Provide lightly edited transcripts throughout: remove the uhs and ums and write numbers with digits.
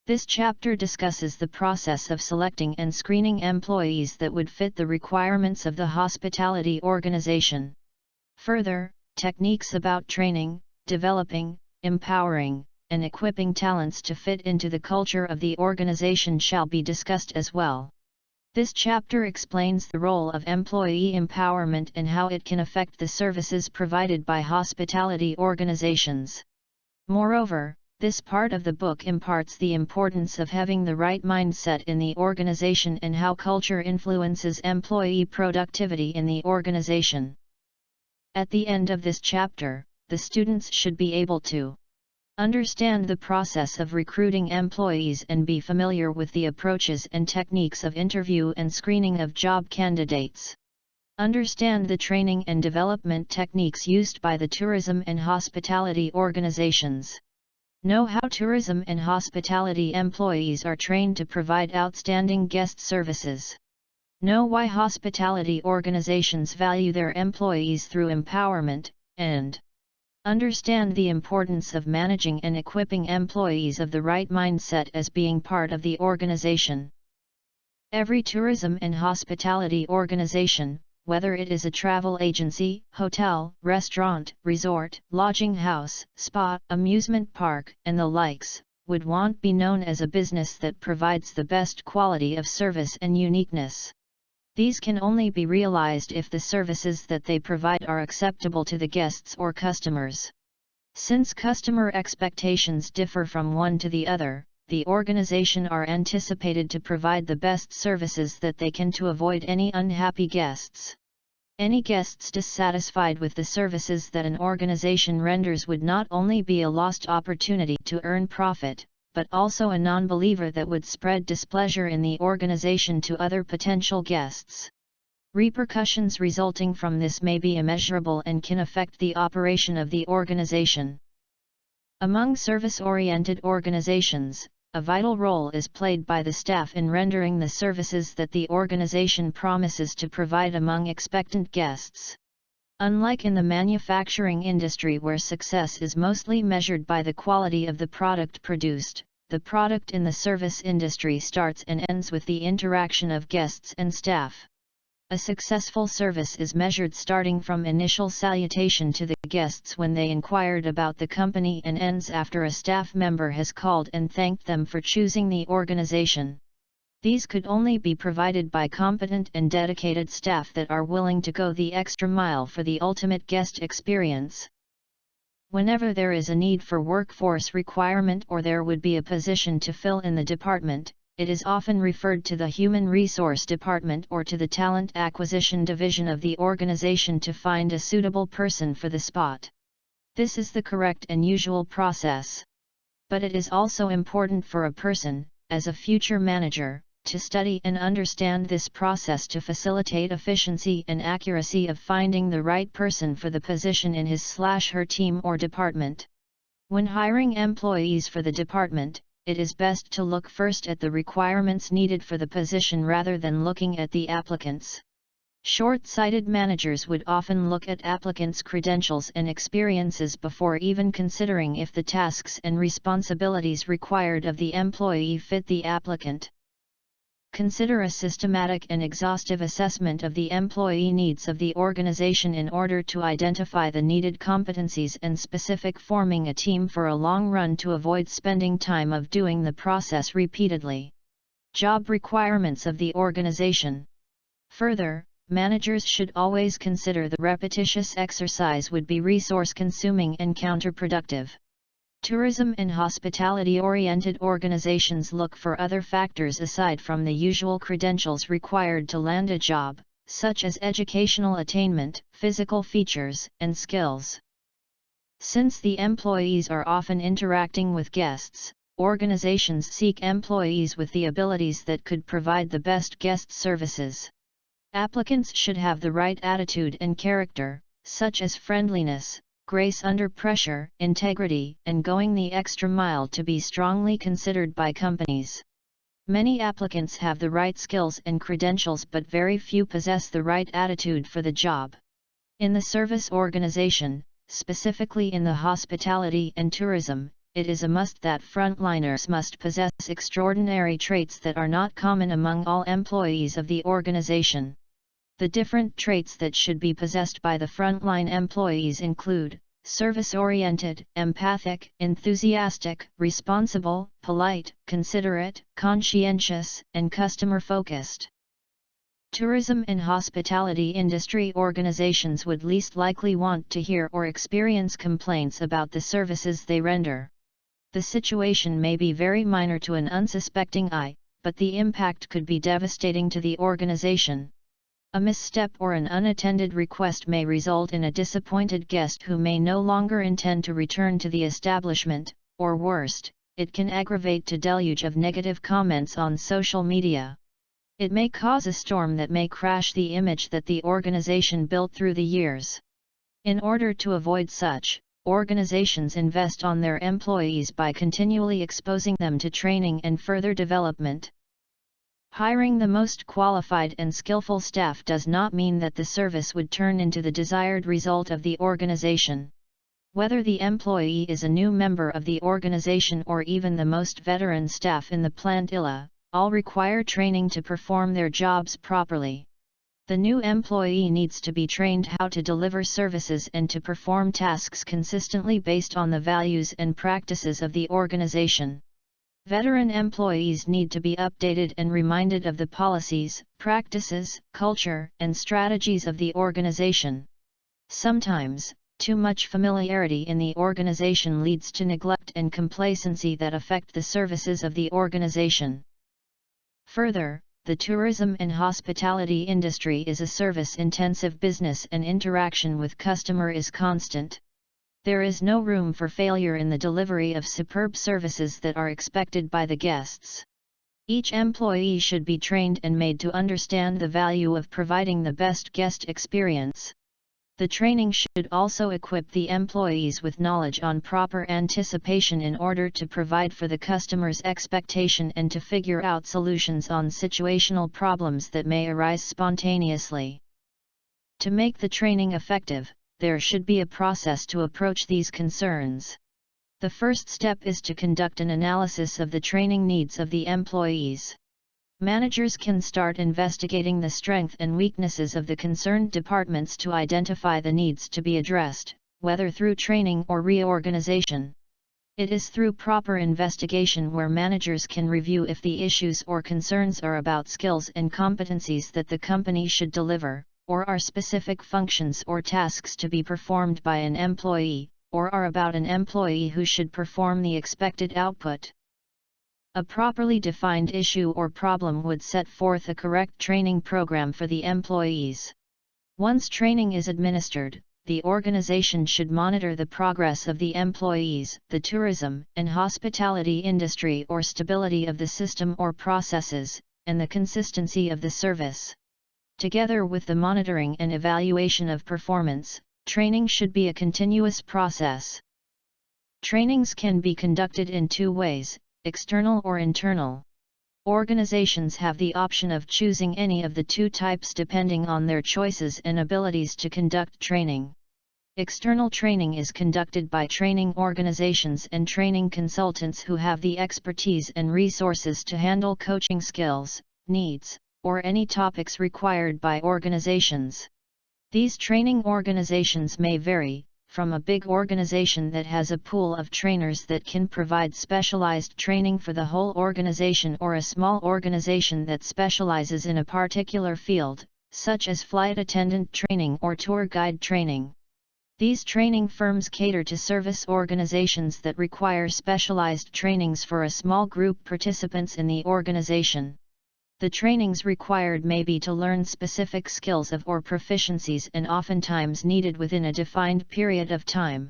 This chapter discusses the process of selecting and screening employees that would fit the requirements of the hospitality organization. Further, techniques about training, developing, empowering, and equipping talents to fit into the culture of the organization shall be discussed as well. This chapter explains the role of employee empowerment and how it can affect the services provided by hospitality organizations. Moreover, this part of the book imparts the importance of having the right mindset in the organization and how culture influences employee productivity in the organization. At the end of this chapter, the students should be able to understand the process of recruiting employees and be familiar with the approaches and techniques of interview and screening of job candidates. Understand the training and development techniques used by the tourism and hospitality organizations. Know how tourism and hospitality employees are trained to provide outstanding guest services. Know why hospitality organizations value their employees through empowerment, and understand the importance of managing and equipping employees of the right mindset as being part of the organization. Every tourism and hospitality organization, whether it is a travel agency, hotel, restaurant, resort, lodging house, spa, amusement park, and the likes, would want to be known as a business that provides the best quality of service and uniqueness. These can only be realized if the services that they provide are acceptable to the guests or customers. Since customer expectations differ from one to the other, the organization are anticipated to provide the best services that they can to avoid any unhappy guests. Any guests dissatisfied with the services that an organization renders would not only be a lost opportunity to earn profit, but also a non-believer that would spread displeasure in the organization to other potential guests. Repercussions resulting from this may be immeasurable and can affect the operation of the organization. Among service-oriented organizations, a vital role is played by the staff in rendering the services that the organization promises to provide among expectant guests. Unlike in the manufacturing industry where success is mostly measured by the quality of the product produced, the product in the service industry starts and ends with the interaction of guests and staff. A successful service is measured starting from initial salutation to the guests when they inquired about the company and ends after a staff member has called and thanked them for choosing the organization. These could only be provided by competent and dedicated staff that are willing to go the extra mile for the ultimate guest experience. Whenever there is a need for workforce requirement or there would be a position to fill in the department, it is often referred to the Human Resource Department or to the Talent Acquisition Division of the organization to find a suitable person for the spot. This is the correct and usual process. But it is also important for a person, as a future manager, to study and understand this process to facilitate efficiency and accuracy of finding the right person for the position in his/her team or department. When hiring employees for the department, it is best to look first at the requirements needed for the position rather than looking at the applicants. Short-sighted managers would often look at applicants' credentials and experiences before even considering if the tasks and responsibilities required of the employee fit the applicant. Consider a systematic and exhaustive assessment of the employee needs of the organization in order to identify the needed competencies and specific forming a team for a long run to avoid spending time of doing the process repeatedly. Job requirements of the organization. Further, managers should always consider the repetitious exercise would be resource-consuming and counterproductive. Tourism and hospitality-oriented organizations look for other factors aside from the usual credentials required to land a job, such as educational attainment, physical features, and skills. Since the employees are often interacting with guests, organizations seek employees with the abilities that could provide the best guest services. Applicants should have the right attitude and character, such as friendliness, grace under pressure, integrity, and going the extra mile to be strongly considered by companies. Many applicants have the right skills and credentials but very few possess the right attitude for the job. In the service organization, specifically in the hospitality and tourism, it is a must that frontliners must possess extraordinary traits that are not common among all employees of the organization. The different traits that should be possessed by the frontline employees include service-oriented, empathic, enthusiastic, responsible, polite, considerate, conscientious, and customer-focused. Tourism and hospitality industry organizations would least likely want to hear or experience complaints about the services they render. The situation may be very minor to an unsuspecting eye, but the impact could be devastating to the organization. A misstep or an unattended request may result in a disappointed guest who may no longer intend to return to the establishment, or worst, it can aggravate a deluge of negative comments on social media. It may cause a storm that may crash the image that the organization built through the years. In order to avoid such, organizations invest on their employees by continually exposing them to training and further development. Hiring the most qualified and skillful staff does not mean that the service would turn into the desired result of the organization. Whether the employee is a new member of the organization or even the most veteran staff in the plant all require training to perform their jobs properly. The new employee needs to be trained how to deliver services and to perform tasks consistently based on the values and practices of the organization. Veteran employees need to be updated and reminded of the policies, practices, culture, and strategies of the organization. Sometimes, too much familiarity in the organization leads to neglect and complacency that affect the services of the organization. Further, the tourism and hospitality industry is a service-intensive business and interaction with customer is constant. There is no room for failure in the delivery of superb services that are expected by the guests. Each employee should be trained and made to understand the value of providing the best guest experience. The training should also equip the employees with knowledge on proper anticipation in order to provide for the customer's expectation and to figure out solutions on situational problems that may arise spontaneously. To make the training effective, there should be a process to approach these concerns. The first step is to conduct an analysis of the training needs of the employees. Managers can start investigating the strengths and weaknesses of the concerned departments to identify the needs to be addressed, whether through training or reorganization. It is through proper investigation where managers can review if the issues or concerns are about skills and competencies that the company should deliver, or are specific functions or tasks to be performed by an employee, or are about an employee who should perform the expected output. A properly defined issue or problem would set forth a correct training program for the employees. Once training is administered, the organization should monitor the progress of the employees, the tourism and hospitality industry or stability of the system or processes, and the consistency of the service. Together with the monitoring and evaluation of performance, training should be a continuous process. Trainings can be conducted in two ways, external or internal. Organizations have the option of choosing any of the two types depending on their choices and abilities to conduct training. External training is conducted by training organizations and training consultants who have the expertise and resources to handle coaching skills, needs, or any topics required by organizations. These training organizations may vary, from a big organization that has a pool of trainers that can provide specialized training for the whole organization or a small organization that specializes in a particular field, such as flight attendant training or tour guide training. These training firms cater to service organizations that require specialized trainings for a small group participants in the organization. The trainings required may be to learn specific skills or proficiencies and oftentimes needed within a defined period of time.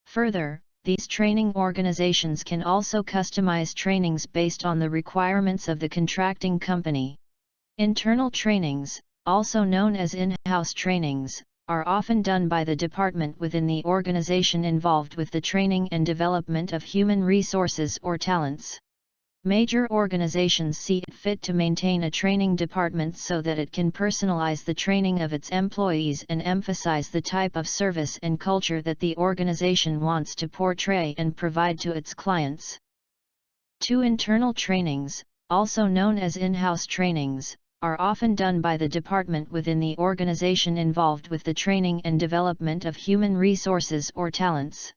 Further, these training organizations can also customize trainings based on the requirements of the contracting company. Internal trainings, also known as in-house trainings, are often done by the department within the organization involved with the training and development of human resources or talents. Major organizations see it fit to maintain a training department so that it can personalize the training of its employees and emphasize the type of service and culture that the organization wants to portray and provide to its clients. 2. Internal trainings, also known as in-house trainings, are often done by the department within the organization involved with the training and development of human resources or talents.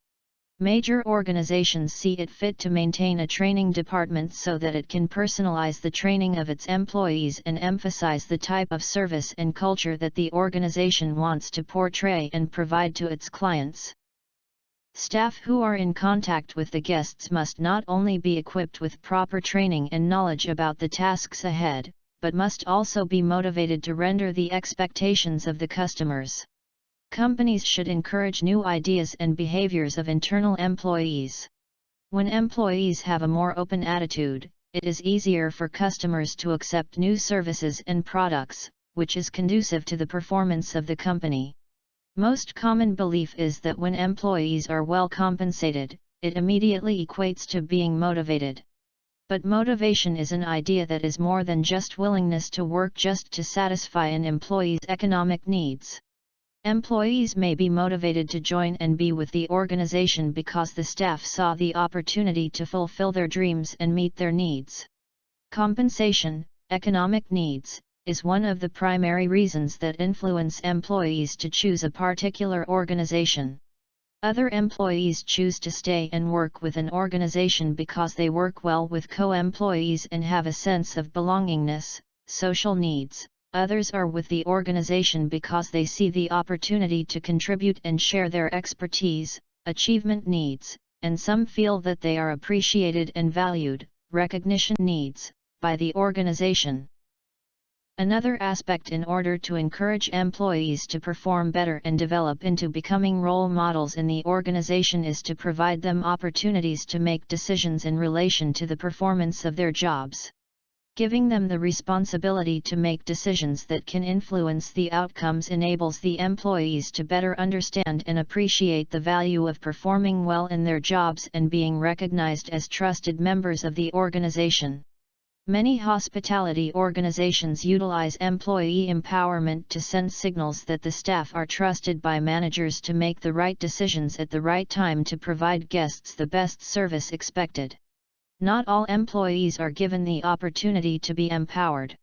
Major organizations see it fit to maintain a training department so that it can personalize the training of its employees and emphasize the type of service and culture that the organization wants to portray and provide to its clients. Staff who are in contact with the guests must not only be equipped with proper training and knowledge about the tasks ahead, but must also be motivated to render the expectations of the customers. Companies should encourage new ideas and behaviors of internal employees. When employees have a more open attitude, it is easier for customers to accept new services and products, which is conducive to the performance of the company. Most common belief is that when employees are well compensated, it immediately equates to being motivated. But motivation is an idea that is more than just willingness to work just to satisfy an employee's economic needs. Employees may be motivated to join and be with the organization because the staff saw the opportunity to fulfill their dreams and meet their needs. Compensation, economic needs, is one of the primary reasons that influence employees to choose a particular organization. Other employees choose to stay and work with an organization because they work well with co-employees and have a sense of belongingness, social needs. Others are with the organization because they see the opportunity to contribute and share their expertise, achievement needs, and some feel that they are appreciated and valued, recognition needs, by the organization. Another aspect in order to encourage employees to perform better and develop into becoming role models in the organization is to provide them opportunities to make decisions in relation to the performance of their jobs. Giving them the responsibility to make decisions that can influence the outcomes enables the employees to better understand and appreciate the value of performing well in their jobs and being recognized as trusted members of the organization. Many hospitality organizations utilize employee empowerment to send signals that the staff are trusted by managers to make the right decisions at the right time to provide guests the best service expected. Not all employees are given the opportunity to be empowered.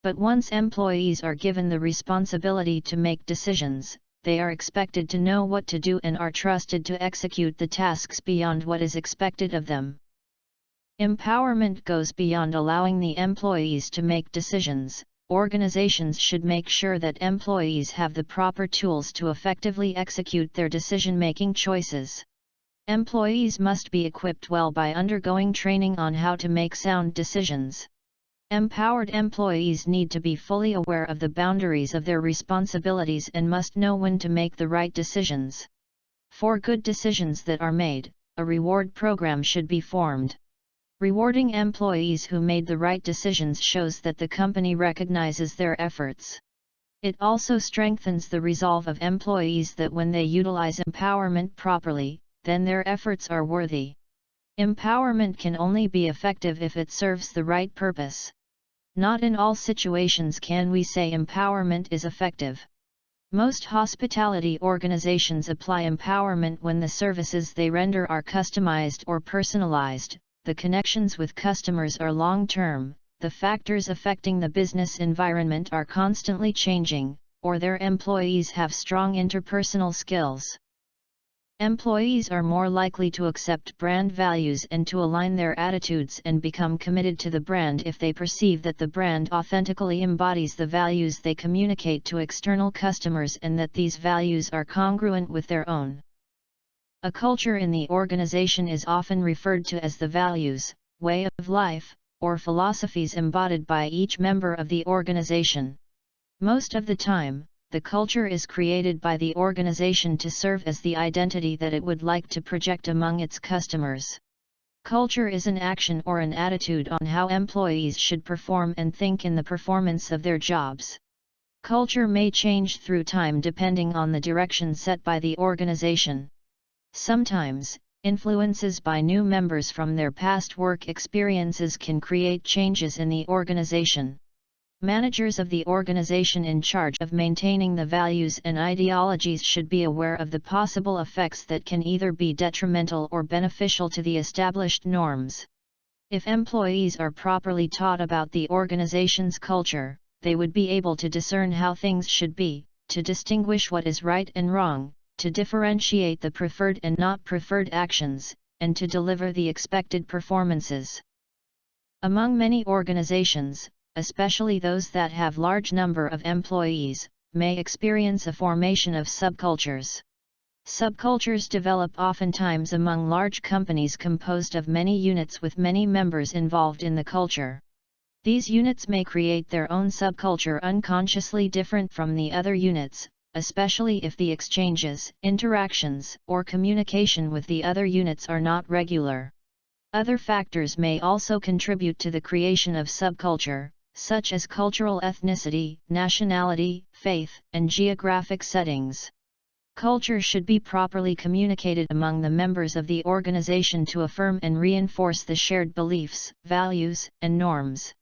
But once employees are given the responsibility to make decisions, they are expected to know what to do and are trusted to execute the tasks beyond what is expected of them. Empowerment goes beyond allowing the employees to make decisions. Organizations should make sure that employees have the proper tools to effectively execute their decision-making choices. Employees must be equipped well by undergoing training on how to make sound decisions. Empowered employees need to be fully aware of the boundaries of their responsibilities and must know when to make the right decisions. For good decisions that are made, a reward program should be formed. Rewarding employees who made the right decisions shows that the company recognizes their efforts. It also strengthens the resolve of employees that when they utilize empowerment properly, then their efforts are worthy. Empowerment can only be effective if it serves the right purpose. Not in all situations can we say empowerment is effective. Most hospitality organizations apply empowerment when the services they render are customized or personalized, the connections with customers are long-term, the factors affecting the business environment are constantly changing, or their employees have strong interpersonal skills. Employees are more likely to accept brand values and to align their attitudes and become committed to the brand if they perceive that the brand authentically embodies the values they communicate to external customers and that these values are congruent with their own. A culture in the organization is often referred to as the values, way of life, or philosophies embodied by each member of the organization. Most of the time, the culture is created by the organization to serve as the identity that it would like to project among its customers. Culture is an action or an attitude on how employees should perform and think in the performance of their jobs. Culture may change through time depending on the direction set by the organization. Sometimes, Influences by new members from their past work experiences can create changes in the organization. Managers of the organization in charge of maintaining the values and ideologies should be aware of the possible effects that can either be detrimental or beneficial to the established norms. If employees are properly taught about the organization's culture, they would be able to discern how things should be, to distinguish what is right and wrong, to differentiate the preferred and not preferred actions, and to deliver the expected performances. Among many organizations, especially those that have large number of employees, may experience a formation of subcultures. Subcultures develop oftentimes among large companies composed of many units with many members involved in the culture. These units may create their own subculture unconsciously different from the other units, especially if the exchanges, interactions, or communication with the other units are not regular. Other factors may also contribute to the creation of subculture, such as cultural ethnicity, nationality, faith, and geographic settings. Culture should be properly communicated among the members of the organization to affirm and reinforce the shared beliefs, values, and norms.